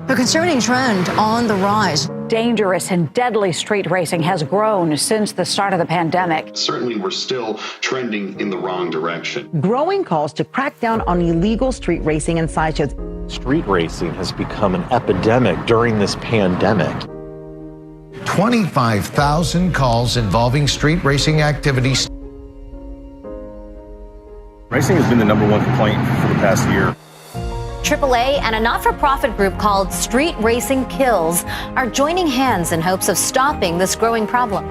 A concerning trend on the rise. Dangerous and deadly street racing has grown since the start of the pandemic. Certainly, we're still trending in the wrong direction. Growing calls to crack down on illegal street racing and sideshows. Street racing has become an epidemic during this pandemic. 25,000 calls involving street racing activities. Racing has been the #1 complaint for the past year. AAA and a not-for-profit group called Street Racing Kills are joining hands in hopes of stopping this growing problem.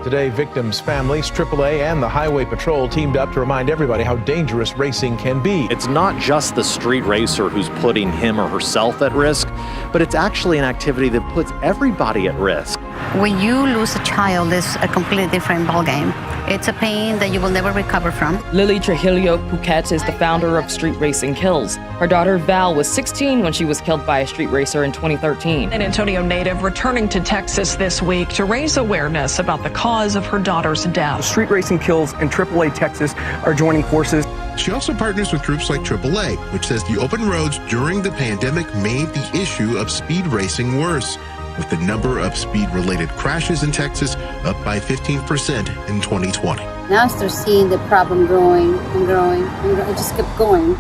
Today, victims' families, AAA, and the Highway Patrol teamed up to remind everybody how dangerous racing can be. It's not just the street racer who's putting him or herself at risk, but it's actually an activity that puts everybody at risk. When you lose a child, it's a completely different ballgame. It's a pain that you will never recover from. Lily Trujillo Puquet is the founder of Street Racing Kills. Her daughter Val was 16 when she was killed by a street racer in 2013. An Antonio native returning to Texas this week to raise awareness about the cause of her daughter's death. Street Racing Kills and AAA Texas are joining forces. She also partners with groups like AAA, which says the open roads during the pandemic made the issue of speed racing worse, with the number of speed-related crashes in Texas up by 15% in 2020. Now I started seeing the problem growing and growing, and it just kept going.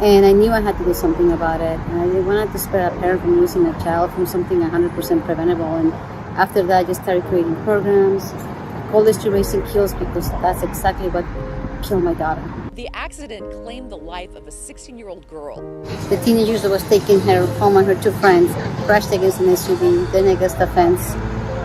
And I knew I had to do something about it. And I didn't want to spare a parent from losing a child from something 100% preventable. And after that, I just started creating programs. I called it Street Racing Kills because that's exactly what killed my daughter. The accident claimed the life of a 16-year-old girl. The teenager that was taking her home and her two friends crashed against an SUV, then against a fence,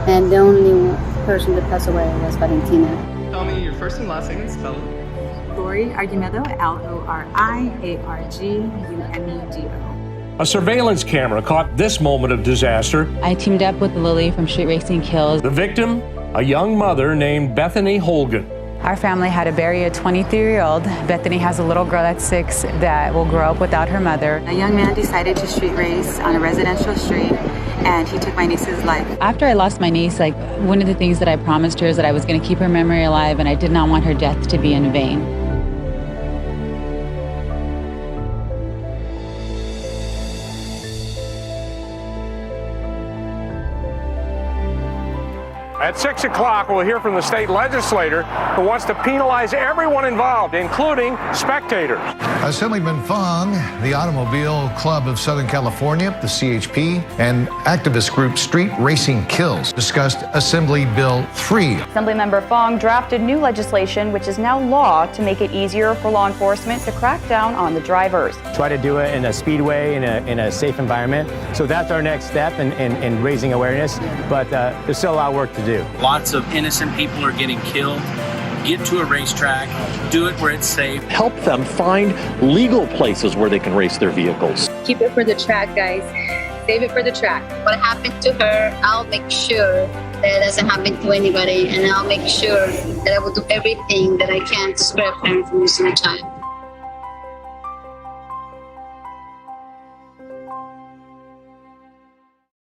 and the only person that passed away was Valentina. Tell me your first and last name and spell it. Lori Argumedo, Loriargumedo. A surveillance camera caught this moment of disaster. I teamed up with Lily from Street Racing Kills. The victim, a young mother named Bethany Holgan. Our family had to bury a 23-year-old. Bethany has a little girl that's 6 that will grow up without her mother. A young man decided to street race on a residential street, and he took my niece's life. After I lost my niece, one of the things that I promised her is that I was going to keep her memory alive, and I did not want her death to be in vain. At 6 o'clock, we'll hear from the state legislator who wants to penalize everyone involved, including spectators. Assemblyman Fong, the Automobile Club of Southern California, the CHP, and activist group Street Racing Kills discussed Assembly Bill 3. Assemblymember Fong drafted new legislation which is now law to make it easier for law enforcement to crack down on the drivers. Try to do it in a speedway, in a safe environment. So that's our next step in raising awareness, but there's still a lot of work to do. Lots of innocent people are getting killed. Get to a racetrack, do it where it's safe. Help them find legal places where they can race their vehicles. Keep it for the track, guys. Save it for the track. What happened to her, I'll make sure that it doesn't happen to anybody, and I'll make sure that I will do everything that I can to spare a parent from losing a child.